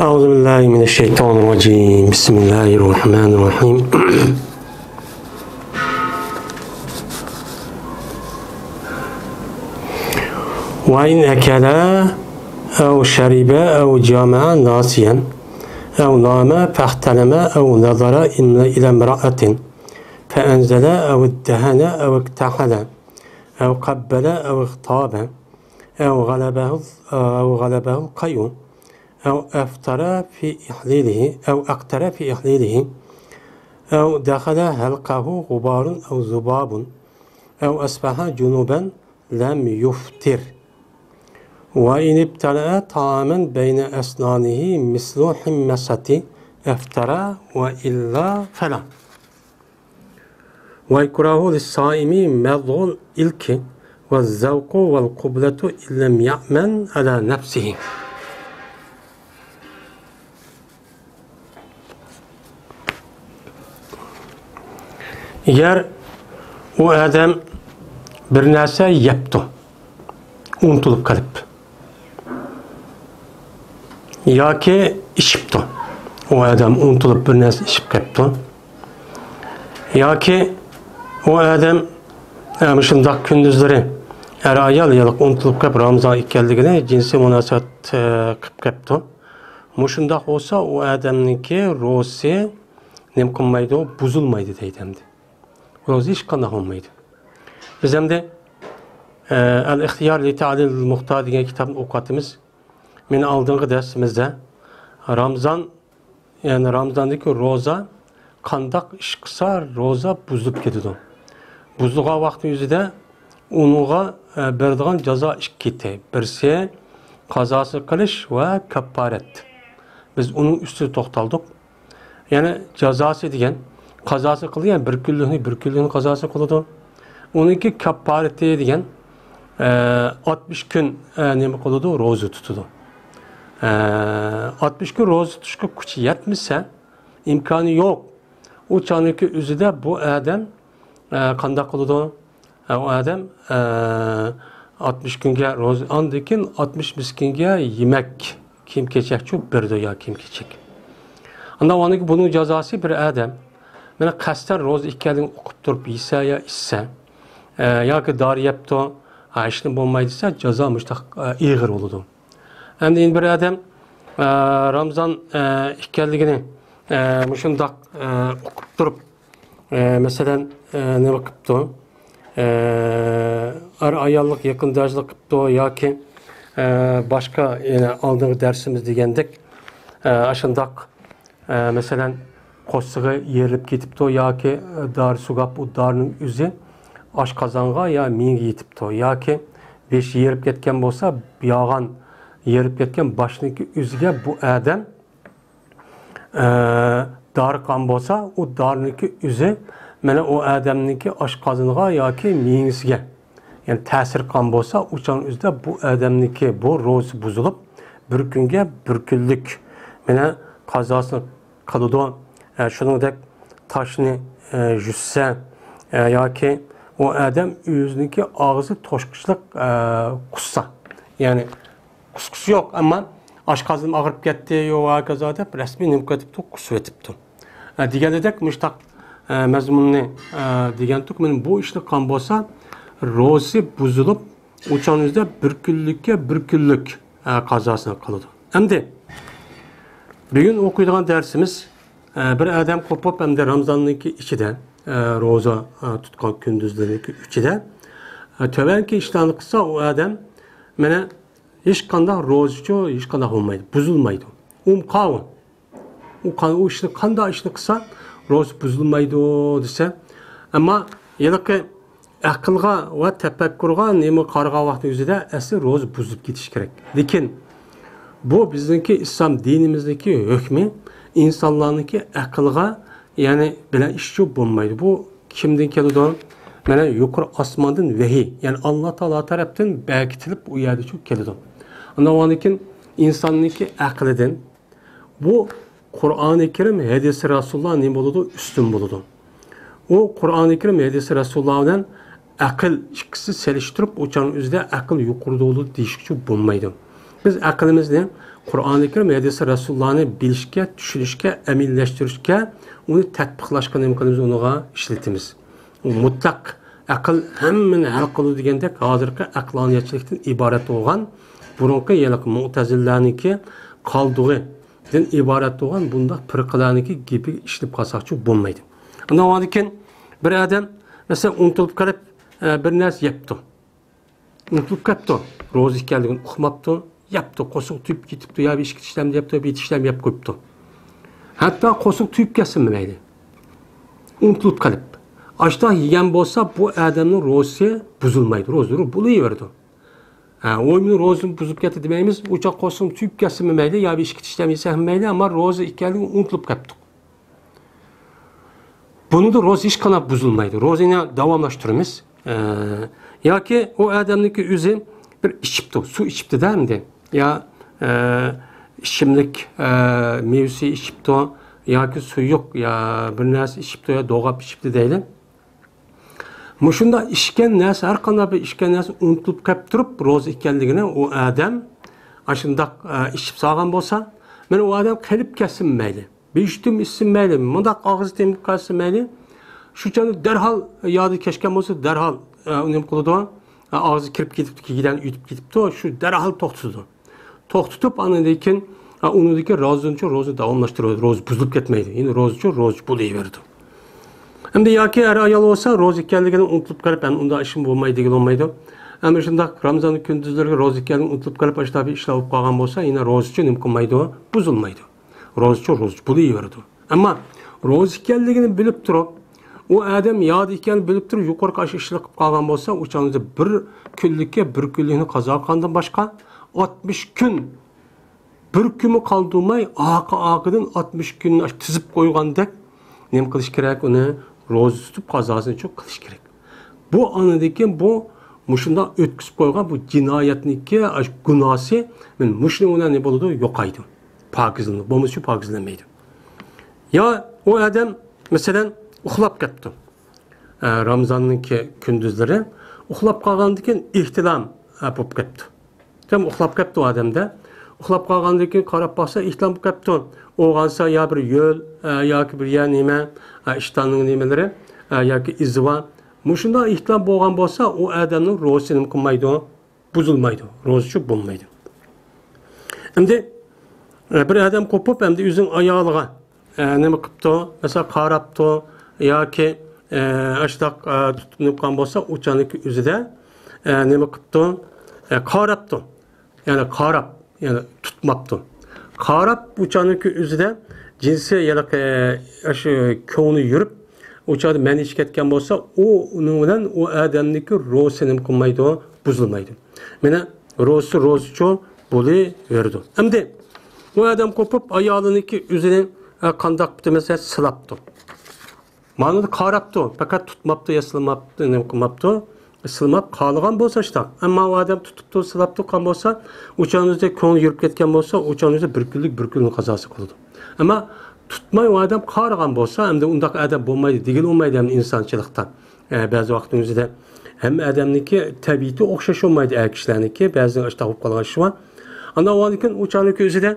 أعوذ بالله من الشيطان الرجيم بسم الله الرحمن الرحيم وإن أكل أو شرب أو جامع ناسيا أو نام فاحتلم أو نظر إلى امرأة فأنزل أو ادهن أو اكتحل أو قبل أو اغتاب أو غلبه القيء أو أقتر في إحليله أو دخل حلقه غبار أو ذباب أو أصبح جنوبا لم يفطر وإن ابتلع طعاما بين أسنانه مثل حمصة أفطر وإلا فلا ويكره للصائم مضغ الإلك والذوق والقبلة إن لم يأمن على نفسه. Eğer o adam bir narsa yaptı, unutulup kalıp, ya ki içipti, o adam unutulup bir narsa içip kalıptı, ya ki o adam şundak gündüzleri ayal yalık unutulup kalıp Ramazan geldiğinde cinsi münasebet kalıptı. Muşundak olsa o adamınki rozi nem kılmaydı, bozulmaydı deydimdi. Rozi hiç kandak olmaydı. Biz hem de El-İhtiyar li Ta'lil Muhtar diye kitabın okuttuğumuz men aldığım dersimizde Ramazan'daki roza kandak iş kısa roza buzulup gidiyordu. Buzluğa vakti yüzüde onuğa berdiğin ceza iş gitti. Birisi kazası kılış ve keparet. Biz onun üstüne toxtaldık. Yani cezası diyen kazası kılıyor, bir küllüğünü kazası kılıyordu. Onunki kepareti diyen 60 gün ne kılıyordu? Rozu tutuyordu. 60 gün rozu tutuşka gücü yetmişse imkanı yok. O çanıki üzüde bu adam kanda kılıyordu. O adam 60 günge rozu andıkin 60 miskinge yemek kim keçek çok birdi ya kim keçek. Anda onunki bunun cezası bir adam bana kasten roz ikkalini okup durup ise ya ise ya ki dar yaptı işini bulmaydıysa ceza müştak iğir olurdu. Hem de bir adam Ramazan ikkalini müşundak okup durup mesela ne bakıptı ayarlık yakındaşlık kıptı ya ki başka yine aldığımız dersimiz diyendik aşındak mesela koşsuğa yerilip gitipti ya ki dar sugap o darının yüzü aş kazanğa ya mingi yetipti ya ki beş yerip ketken bolsa yağan yerip ketken başındaki yüzüge bu adam dar kan bolsa o darındaki yüzü mene o adamınki aş kazanğa ya ki mingisiga yani tesir kan bolsa uçan yüzde bu adamınki bu roz buzulup bir günge bir günlük mene kazasını kalıdı. Şunun da taşını yüzse ya ki o adam yüzündeki ağzı toşkuşluk kussa. Yani kuskusu yok ama aşkazım ağırıp gitti yok kazada resmi nimkatipti kusu etipti. Diğer dedek müştak mezmununu diğer tuk benim bu işle kan bolsa rozi buzulup uçan yüzde bir küllük kazasına kalıdı. Hem de bugün okuyduğum dersimiz bir adam kopup hem de Ramazan'daki içiden roza tutkan gündüzlerindeki içiden töbenki iştahını kısa o adam mene hiç kandak rozcu hiç kandak olmaydı, buzulmaydı. Kavun. O işini kanda işini kısa roz buzulmaydı dese ama yılki akılga ve tefekkürga nemi karga vakti yüzüde esir roz buzulup gitiş gerek. Lakin bu bizimki İslam dinimizdeki hükmü insanlarınki akılga yani bilen işçi bulmaydı. Bu kimden geliyor? Yani yukarı asmandan vahiy. Yani Allah Teala tarafından belkitilip o yerde çok geliyor. Ama onunki insanınki akıldan bu Kur'an-ı Kerim hadis-i Resulullah ne buludu? Üstün buludu. O Kur'an-ı Kerim hadis-i Resulullah'dan akıl ikisi seliştirip uçan üzerinde akıl yukarıda olur değişikçi bulmaydı. Biz aklımızla Qur'oni Karim hadisi Rasulullahni bilishga, tushunishga, amillashtirishga, uni tatbiqlashga nima qilamiz, unuga ishlatamiz. U mutlaq aql hammani hal qiladi degandek hozirgi aqloniyatchilikdan iborat bo'lgan, burunqi yiliq Mu'tazillarniki qoldig'idan iborat bo'lgan bundaq firqalarniki gapi ishlab qolsaqchi bo'lmaydi. Undan keyin bir odam mesela unutilib qolib bir narsa yepti. Unutilib qolibdi. Ro'za ekanligini uqmabdi, yaptı. Qo'shiq tuyib ketibdi, yo ishki ishlamni yaptı, bir ishlamni yap qo'yibdi. Hatto qo'shiq tuyib ketsinmaydi. Unutilib qolib. Ashta yegan bo'lsa, bu odamning ro'zasi buzilmaydi. Ro'zasi bo'laveradi. O'yinning ro'zasini buzib ketdi demaymiz. O'cha qo'shiq tuyib ketsinmaydi, yo ishki ishlamni yesamaydi, ammo ro'za ekanligini unutilib qolibdi. Bunu da ro'za hech qanday buzilmaydi. Ro'zani davomlashtiramiz. Yoki o odamniki o'zi bir ichibdi, suv ichibdi-da endi. Ya ichimlik mevsi ichibdi, yoki suyuq, ya bir narsa ichibdi, yo do'g'ab ichibdi deyli. Mushunda ichgan narsa, har qanday bir ichgan narsa unutilib qolib turib, ro'za ekanligini o odam ashundaq ichib solgan bo'lsa, mana o odam qilib kesinmaydi. Beştim isimmaydi, mundaq og'iz temib qolsinmaydi. Shunchani darhol yodi kechgan bo'lsa, darhol unim qiladi. Og'izi kirib ketibdi, kegidan yutib ketibdi, shu darhol to'xtatdi. To'xtatib, andan unidagi ro'zancha ro'za davomlashtiradi. Ro'za buzilib ketmaydi. Endi ro'zacha ro'za bo'laveradi. Endi yoki er ayol bo'lsa, ro'za ekanligini unutilib qolib, unda ishim bo'lmaydi, degan olmaydi. Ammo shundaq Ramazon kunduzlariga ro'za ekanligini unutilib qolib, ashtabi ishlar bo'lib qolgan bo'lsa, yana ro'zacha nima qilmaydi, buzilmaydi. Ro'zacha ro'za bo'laveradi. Ammo ro'za ekanligini bilib turib, o odam yodi ekanini bilib turib, yuqori qarshi ishlar qilib qolgan bo'lsa, o'chanda bir kunlikni qazo qilgandan boshqa 60 kun bir kunni qoldirmay, oqidan 60 kunni tizib qo'ygandek nima qilish kerak? Uni ro'za tutib qazosini cho'q qilish kerak. Bu anadagi bu mushunda o'tkazib qo'ygan bu jinoyatniki gunosi, men mushni bilan ne bo'ladi? Yo'qaydi. Pokizlanadi. Bo'lmasa pokizlanmaydi. Ya o odam masalan uxlab ketdi. Ramazonniki kunduzlari uxlab qolgandan keyin ihtilom bo'lib ketdi. Tam uxlab ketdi o odamda. Uxlab qolgandan keyin qarab bo'lsa, ihtilom bo'lib ketdi. O'g'ansa ya bir yo'l yoki bir ya nima, ishtonning nimalari yoki izva. Mushunda ihtilom bo'lgan bo'lsa, o odamning ro'zasi nima qilmaydi? Buzilmaydi. Ro'zachi bo'lmaydi. Endi bir odam qo'pib, endi o'zining ayoliga nima qilibdi? Masalan, qarabdi yoki ashtaq tutunib qolgan bo'lsa, o'chaniki o'zida nima qilibdi? Qarabdi. Ya'ni qarab, ya'ni tutmabdi. Qarab o'chaniki o'zida jinsi yana shu ko'ngli yurib, o'chada meni ichib ketgan bo'lsa, uning bilan o odamniki ro'zasi nima qilmaydi, buzilmaydi. Mana ro'zachi bo'laverdi. Endi bu odam qo'pib ayoliniki o'zini qandoq mesela silabdi. Ma'noda qarabdi, faqat tutmabdi, yaslamabdi, nima qilmabdi, silmab qolgan bo'lsa ishda. Ammo u odam tutibdi, silabdi qolgan bo'lsa, o'chanizda ko'ngli yurib ketgan bo'lsa, o'chanizda bir kunlik qazosi qildi. Ammo tutmay u odam qolgan bo'lsa, endi undaq odam bo'lmaydi, degan olmaydi ham insonchilikdan. Ba'zi vaqtimizda ham odamniki tabiati o'xshash olmaydi, kishilarniki ba'zidan ishda bo'lib qolgan ish bor. Undan keyin o'chaniki o'zida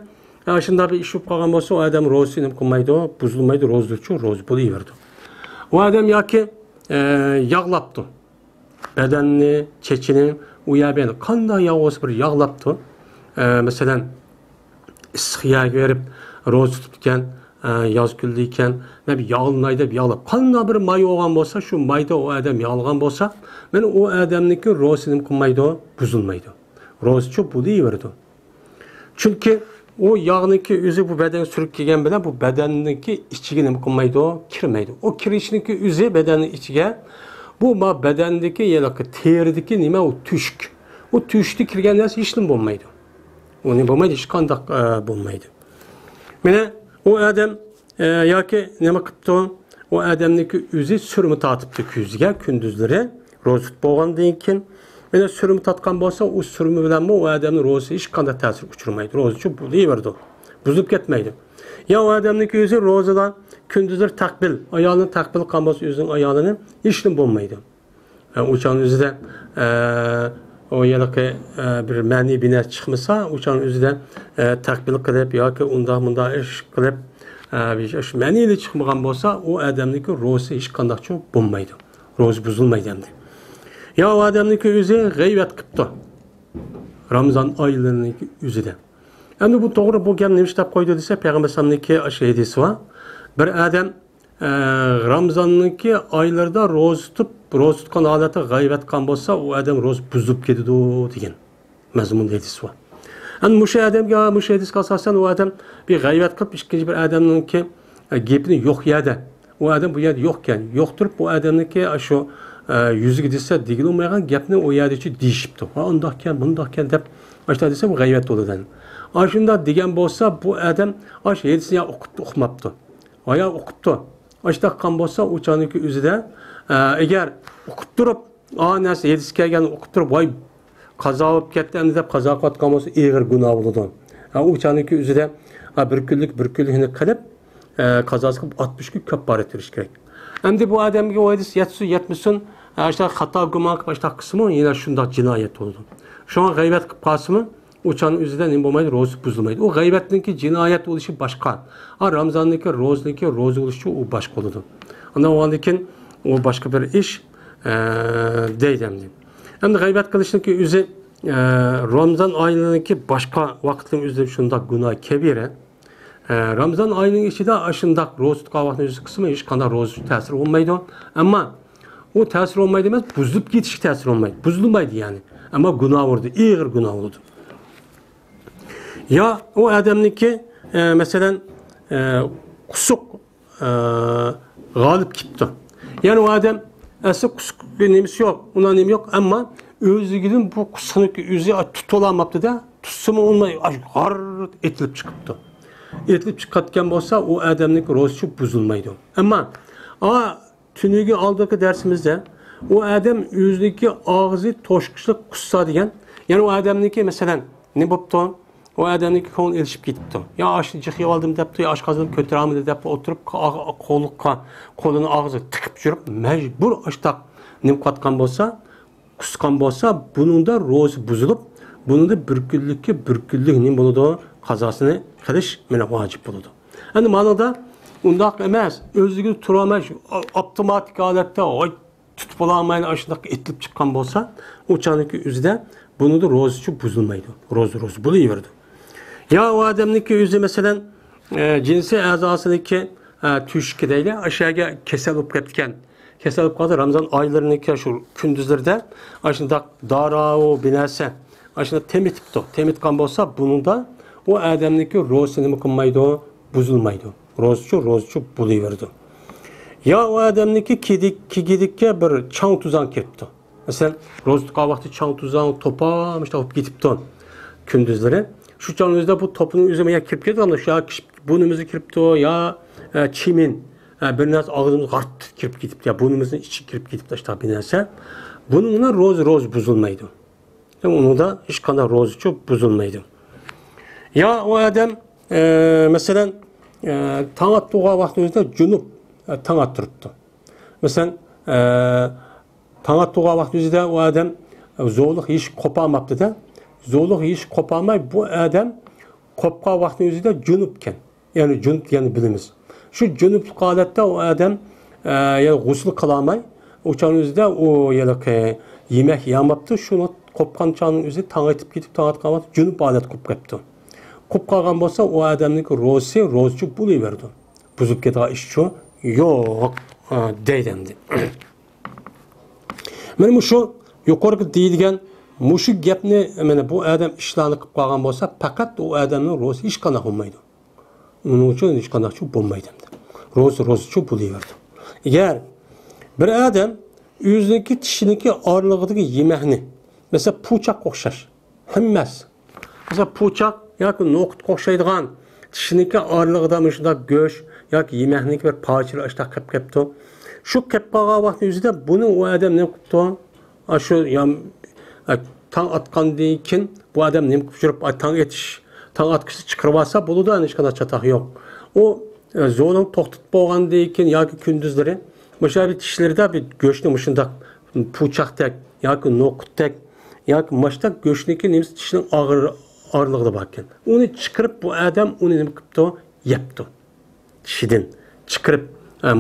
shunday bir ish bo'lib qolgan bo'lsa, u odam ro'zasini nima qilmaydi, buzilmaydi, ro'zachi ro'za bo'laveradi. O adam yoki yog'labdi. Badanni, chechini, u yerni qanday yog'os bir yog'labdi. Masalan, issiq yog' berib ro'za tutgan, yoz kunli ekan, bir yog'lanay deb yog'lab, qanday bir may olgan bo'lsa, shu mayda o odam yog'ilgan bo'lsa, mana o odamniki ro'zasini nima qilmaydi, buzilmaydi. Ro'zachi bo'laveradi. Chunki o yağniki o'zi bu badanga surib kelgan bilan bu badanniki ichiga nima qilmaydi, kirmaydi. O kirishniki o'zi badanning ichiga bu badandagi yalaqi teridagi nima u tushk. O tushdi kirgan narsa hech nima bo'lmaydi. Uni bo'lmaydi, hech qanday bo'lmaydi. Mana o odam yoki nima qilibdi? O odamniki o'zi surmi tatibdi ko'ziga kunduzlari ro'za tutib bo'lgandan keyin Mana sürümü tatkan bo'lsa, o sürümü bilan o odamning ro'zasi hech qanday ta'sir uchirmaydi. Ro'zachi bo'laveradi. Buzilib ketmaydi. Ya o odamniki o'zi ro'zadan kunduzlar taqbil, ayolini taqbil qilgan bo'lsa, o'zining ayolini hech nima bo'lmaydi. O'shaning o'zida o yılki bir mani bina çıkmasa uçan üzerinde takbil kılıp yoki unda iş kılıp bir manili çıkmagan bolsa o adamniki rozi hech qanday bo'lmaydi. Rozi buzilmaydi endi. Ya o adamniki o'zi g'ayvat qilibdi. Ramazon oylariniki o'zida. Endi bu to'g'ri bu gap nima deb qo'ydi desa, payg'ambar sallallohu hadisi var. Bir adam Ramazonniki oylarida ro'za tutgan holatda g'ayvat qilgan bo'lsa, u adam ro'za buzilib ketadi degan mazmun hadisi var. Endi musha adamga musha hadisga asosan u adam bir g'ayvat qilib ikkinchi bir adamniki gapini yo'q yerda. U adam bu yerda yo'q ekan, yo'q turib bu adamniki shu yüzüge desa degil olmagan gapni o yerda deyishibdi. Ha undaqkan, bundaqkan deb ashta desa bu g'ayvat bo'ladi. Ashunda degan bo'lsa bu adam ash hadisni o'qimabdi. Aya o'qibdi. Ashta qilgan bo'lsa u chaniki o'zida agar o'qib turib, narsa hadis kelgan o'qib turib, voy qazo bo'lib ketdi deb qazo qilgan bo'lsa ig'ir gunoh bo'ladi. U chaniki o'zida bir kunlikni qilib qazası qilib 60 kun kaffarat verish kerak. Endi bu adamga o hadis yetsin, işte xato gumon qilib ashta qismi yana shundoq jinoyat bo'ladi. Shunga g'aybat qilib qolsimi, o'chaning o'zida nima bo'lmaydi, ro'za buzilmaydi. U g'aybatniki jinoyat bo'lishi boshqa. Ramazonniki ro'zniki ro'za bo'lishi u boshqa bo'ladi. Undan keyin u boshqa bir ish deydi endi. Endi g'aybat qilishniki o'zi Ramazon oyiniki boshqa vaqtning o'zida shundoq gunoh kabira. Ramazon ayının içinde aşındak roz tutkan vaktin kısmı hiç kadar roz tesir olmaydı. Ama o tesir olmaydı demez, buzulup gitişik tesir olmaydı. Buzulmaydı yani. Ama günah oldu, ağır günah oldu. Ya o adamniki mesela kusuk galip gitti. Yani o adam asıl kusuk nemisi yok, ona nem yok ama özü gidin bu kusunuk yüzü tutulamaptı da tutsumu olmayı gar etilip çıkıptı. Etilip çıkartken olsa o adamlık rozu buzulmaydı. Ama tünüge aldığı dersimizde o adam yüzdeki ağzı toşkuşluk kussa diyen, yani o adamlık mesela ne yaptı? O adamlık konu ilişip gitti. Ya aşını çıkıyor aldım depti, ya aş kazanım kötüramı depti oturup kolunu ağzı tıkıp jürüp mecbur aştak ne katkan olsa, kuskan olsa bunun da rozu buzulup bunun da bürküllük ne bunu da kazasını qilish meni vacib bo'ladi. Endi manada undaq emas, o'ziga turamay avtomatik holatda tutib olmaydi, ashundoq etilib chiqqan bo'lsa, o'chaniki o'zida buni da ro'zichi buzilmaydi. Ro'zi bo'laveradi. Ya o adamniki o'zi masalan jinsiy a'zosiniki tushki deyli, aşağıya kasal bo'lib ketgan. Kasal bo'lib qoldi Ramazon oylariniki shu kunduzlarda ashundoq darao binasi ashunda temitgan bo'lsa, bunun da o adamniki ro'zi nima qilmaydi, buzilmaydi. Ro'zichi bo'laveradi. Ya o adamniki kigidikka bir chang tuzan ketdi. Masalan, ro'za tutgan vaqti chang tuzan to'pamishda olib ketibdi kunduzlari. Shu changizda bu to'pining o'zi menga kirib ketganda, shu burnimizga kiribdi, ya chimin bir narsa og'zimizga g'art kirib ketibdi, ya burnimizning ichi kirib ketibdi ashta bir narsa. Buningdan ro'zi buzilmaydi. Uni da hech qanday ro'zichi buzilmaydi. Ya o adam mesela tang attığı vaktimizde cünüp tang attırıptı. Mesela tang attığı vaktimizde o adam zorluk iş kopamaptı da. Zorluk iş kopamay bu adam kopka vaktimizde cünüpken. Yani cünüp yani bilimiz. Şu cünüp halette o adam yani gusül kılamay. Uçağınızda o yemek yemek yamaptı. Şunu kopkan çağının üzeri tang etip gidip tang atkan vakti cünüp alet kopkaptı. Ko'p qolgan bo'lsa, o adamniki ro'zichi bo'laverdi. Buzib ketgan ishchi yo'q deydi endi. Mana shu yuqorgi deyilgan mushu gapni mana bu adam ishlarni qilib qolgan bo'lsa, faqat o adamning ro'zi hech qanday bo'lmaydi. Uning uchun hech qanday bo'lmaydi endi. Ro'zichi bo'laverdi. Agar bir adam o'ziniki tishiniki orlig'idagi yemekni, mesela po'choq o'xshash, hammasi. Mesela po'choq yoki noqut qo'shaydigan tishiniki orlig'ida shunday go'sht yoki yemekniki bir parchalar ashta qilib ketdi. Shu kelib qolgan vaqt o'zida buni u odam nima qilibdi? Shu tang atgandan keyin bu odam nima qilib yurib tang atkishi chiqarib olsa bo'ladi, hech qanday chatoq yo'q. U zo'rni to'xtatib bo'lgandan keyin yoki kunduzlari o'sha bir tishlarida bir go'shtni shunday po'choqdek yoki noqutdek yoki maçta go'shtniki nima tishning ağırlığı da barkan. Onu chiqarib bu adam onu nima qilibdi? Yepti. Tishidan chiqarib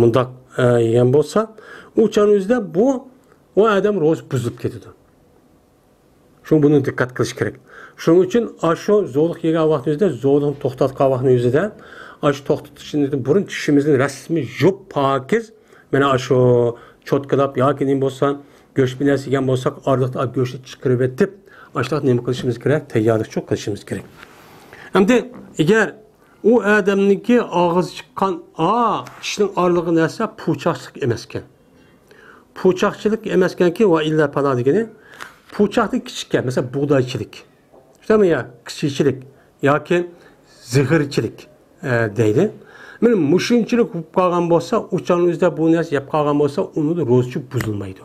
mundaq yegan bo'lsa, o'shan o'zida bu o adam ro'z buzilib ketadi. Şunu bunu dikkat qilish kerak. Shuning uchun shu zo'liq yegan vaqtimizda zo'liqni to'xtatgan vaqtning o'zida shu to'xtatishdan burun tishimizni rasmiy yuvib pokiz mana shu cho'tkalab yoki nima bo'lsa go'sht bilan yegan bo'lsak orliqda go'shtni chiqarib etib ashlat nima qilishimiz kerak? Tayyorlik qilishimiz kerak. Endi agar u odamniki og'iz chiqqan tishning orlig'i narsa po'choqchilik emas ekan. Po'choqchilik emas ekanki va illa pala degani po'choqlik kichikka, mesela buğdaychilik. İşte ya kichikchilik yoki zig'irchilik deydi. Mana mushunchilik bo'lib qolgan bo'lsa, o'shaning o'zida bu narsa yeb qolgan bo'lsa, uni ro'zchi buzilmaydi.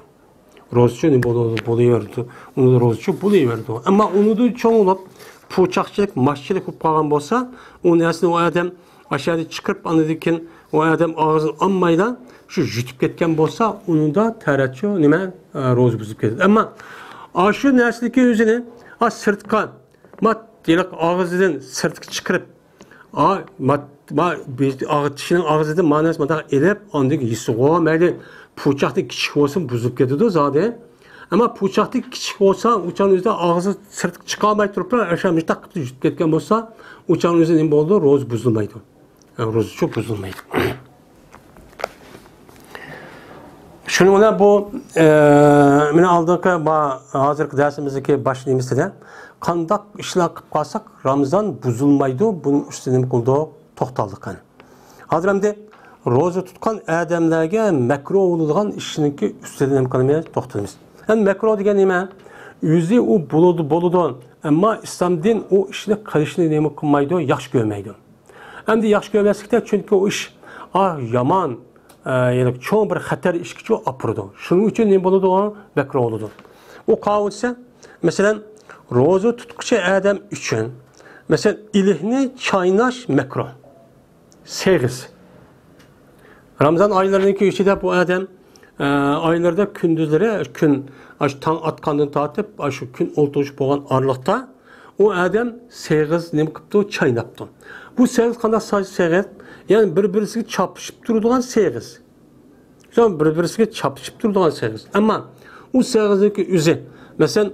Ro'zchi nima bo'laverdi? Uni ro'zchi bo'laverdi. Ammo uni cho'ng'ilib po'choqchilik, mashchilik bo'lib qolgan bo'lsa, u narsani o odam aşağıda chiqarib anadikin o odam og'zini olmaydi, shu yutib ketgan bo'lsa, unida tarachi nima ro'z buzib ketadi. Ammo shu narsadagi o'zini sirtqa demak og'zidan sirtga chiqarib tishining og'zidan ma'nosi bunday elib ondagi yisug'o mayli po'choqdek kichik bo'lsin buzib ketadi zodi. Ammo po'choqdek kichik bo'lsa o'shan o'zida og'zi sirtga chiqolmay turib o'sha mushtaq qilib yutib ketgan bo'lsa o'shan o'zi nima bo'ldi? Ro'z buzilmaydi. Ro'z çok buzilmaydi. Şunu bilan bu meni oldingi hozirgi darsimizdagi boshlanishida qandoq ishlar qilib qolsak Ramazon buzilmaydi, buning ustida nima qildik? To'xtaldik. Hozir endi ro'za tutgan odamlarga makruh bo'ladigan ishniki ustida nima qilamiz? To'xtalamiz. Endi makruh degan nima? O'zi u bo'ladi, ammo islom din u ishni qilishni nima qilmaydi? Yaxshi ko'rmaydi. Endi yaxshi ko'rmaslikda chunki u ish yomon yani çoğun bir xatar işkici apırdı. Şunun için ne buludu o? Makruh oldu. O kavulsa, mesela roza tutkucu adam için, mesela ilihni çaynaş makruh. Segiz. Ramazan aylarındaki içinde bu adam aylarda gündüzleri gün tan atkandan tatıp şu gün oltuğuş boğan arlıkta o adam segiz ne yaptı? Çaynaptı. Bu segiz kadar segiz yani birbirisiga çapışıp durduğun segiz. Sonra birbirisiga çapışıp durduğun segiz. Ama o segizdeki üzü, mesela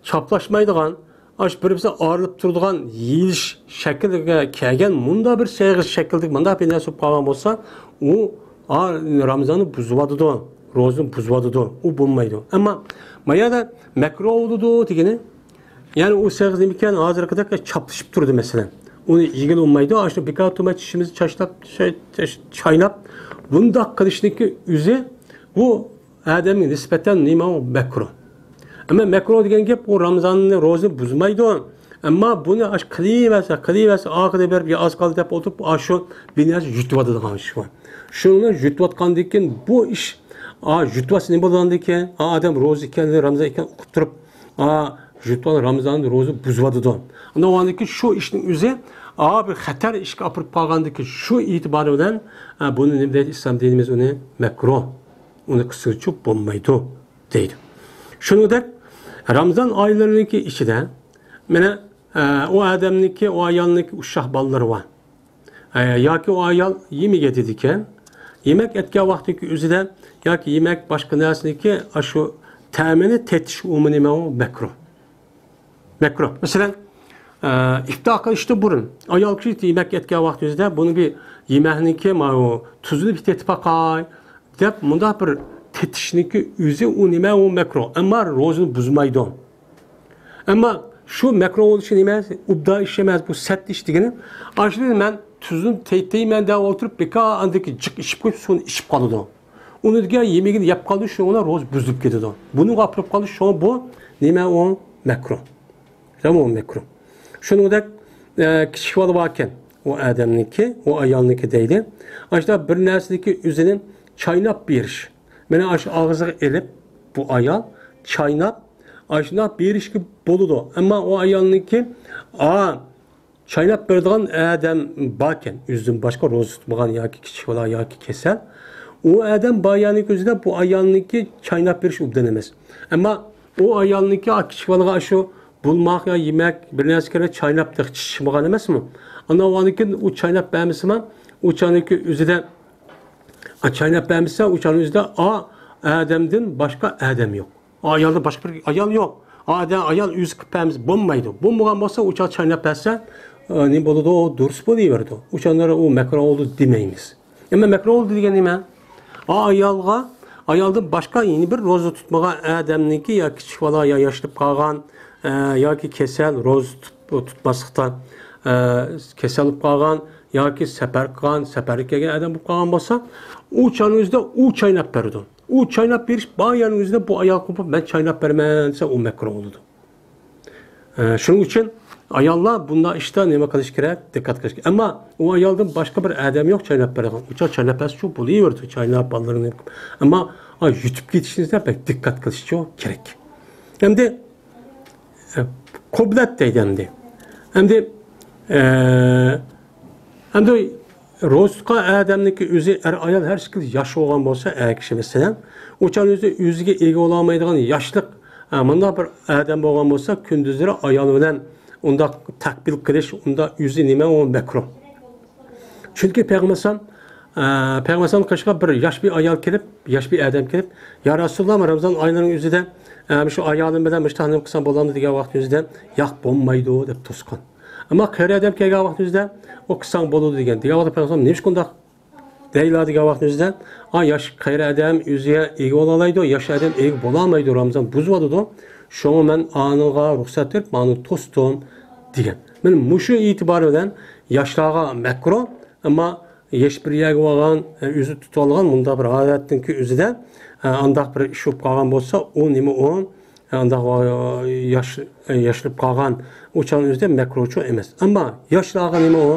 çaplaşmaydıgan, birbirisiga ağırlıp durduğun yiyiliş şekilde kelgen, munda bir segiz şekilde, munda bir nasip kalan olsa, o Ramazan'ı buzuladı, rozunu buzuladı, o bulmaydı. Ama maya da makruh oldu degeni, yani o segiz demişken hazır kadar çapışıp durdu mesela. Onu ilgili olmaydı. Aslında bir kağıt tüme çişimizi çaynap bunda kılıştaki üzü bu adamın nispeten nima o makruh. Ama makruh degen gap o Ramazan'ın rozunu buzmaydı. Ama bunu kılıverse akıda bir az kaldı dep oturup şu biraz yutuvadı da iş var. Şunu yutuvatkandikken bu iş yutvası ne bolandikken adam roz iken Ramazan iken okup durup Jutvan Ramazan'ın rozu buzvadı da. Ama o andaki şu işin üzeri bir xatar işe apırıp kalgandaki şu itibarı bilen bunu ne dedi İslam dinimiz onu makruh, onu kısırçıp bulmaydı deydi. Şunu da Ramazan aylarındaki içinde mene o adamniki o ayalniki uşaq balları var. Ya ki o ayal yemek yedikken yemek etken vaktiki üzere ya ki yemek başka neresindeki şu temini tetiş umuni o makruh. Makruh. Mesela iftar qilishda burun ayol kishi yemek etgan vaqtingizda buni bir yemakniki o tuzini bir tetib qo'y deb bunda bir tetishniki o'zi u nima u makruh. Ammo ro'zani buzmaydi. Ammo shu makruh bo'lishi nima? Ubda ish emas, bu sat ish degani. Aslida men tuzini tetayman deb o'tirib beka andiki jiq ishib qo'yib suvni ishib qoladi. Uni degan yemagini yeb qoldi, shuni ro'z buzib ketadi. Buni gapirib qolish shu bu nima u makruh. Tamam makruh. Şunu da kichik bola varken o adamniki, o ayolniki deydi. Aşda bir narsadagi o'zini chaynab berish. Mana aş og'ziga elib bu ayol chaynab ashuna berishga bo'ladi. Ammo o ayolniki chaynab beradigan adam barken, o'zidan boshqa ro'za tutmagan yoki kichik bola yoki kasal, o adam bayani o'zida bu ayolniki chaynab berish obdan emas. Ammo o ayolniki kichik bolaga shu bulmaq yo yemak bir narsaga chaynab tiqishmagan emasmi? Ana oniki u chaynab bermisimi? U chaniki o'zida chaynab bermisa, u channing o'zida odamdan boshqa odam yo'q. Ayolda boshqa bir ayol yo'q. Ayol o'zi qilib bermiz bo'lmaydi. Bo'lmagan bo'lsa, u chaynab bersa, ne bo'ladi? O durust bo'laveradi. U chanlar u makro oldu demaymiz. Ama makro oldu degan nima? Ayoldan boshqa yeni bir ro'za tutmagan odamniki yoki kichik bola yo yoshib qolgan yoki kasal ro'za tutmaslikdan kasal bo'lib qolgan yoki safar qilgan, safarga kelgan odam bo'lib qolgan bo'lsa, u chaningizda u chaynab beradi. U chaynab berish bo'yaningizda bu ayol qo'pib men chaynab berman desa u makro bo'ladi. Shuning uchun ayollar bunda ishda nima qilish kerak? Diqqat qilish kerak. Ammo u ayoldan boshqa bir odam yo'q chaynab beradigan. Ucha chaynab bersa shu bo'laveradi, chaynab bolalarni. Ammo yutib ketishinizda pek diqqat qilish kerak. Endi qoblat deydi endi. Endi ro'zqa odamniki o'zi ayol har shekilli yosh bo'lgan bo'lsa, kishi masalan, o'sha o'ziga ega bo'la olmaydigan yoshlik bunday bir odam bo'lgan bo'lsa, kunduzlari ayol bilan unda takbil qilish, unda o'zi nima o makruh. Chunki Peygamber qishqa bir yosh bir ayol kelib, yosh bir odam kelib, "Ya Rasululloh, Ramazon oyining o'zida shu ayolim bilan mishtanim qilsam bo'ladimi?" degan vaqt o'zida, "Yo'q, bo'lmaydi" deb to'sqan. Ammo qari odam kelgan vaqt o'zida o qilsang bo'ladi degan. Degan vaqtda Peygamber nima shunday deyiladi degan vaqt o'zida, yosh qari odam o'ziga ega bo'la olmaydi, yosh odam ega bo'la olmaydi, Ramazon buzadi. Şunu men anıga ruhsat verip bana tostum degan. Men mushu e'tibor bilan yoshlarga makro, ammo yesh bir yerga olgan, o'zi tutib olgan bunda bir odatninki o'zida andaq bir ish bo'lib qolgan bo'lsa, u nima u andaq yoshlib qolgan o'chan o'zida makrochu emas. Ammo yoshlarga nima u?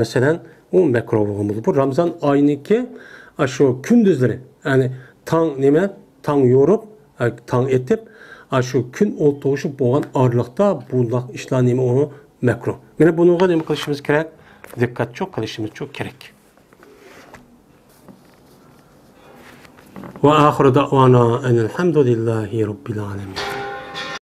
Masalan, u makro bo'lgan bo'ladi. Bu Ramazon oyiniki shu kunduzlari, ya'ni tong yorib, tong etib şu gün o'ltirishib bo'lgan orliqda bunday ishlar nima u makruh. Mana bunga nima qilishimiz kerak? Diqqat qilishimiz kerak. Va oxiri da'vana alhamdulillahi robbil alamin.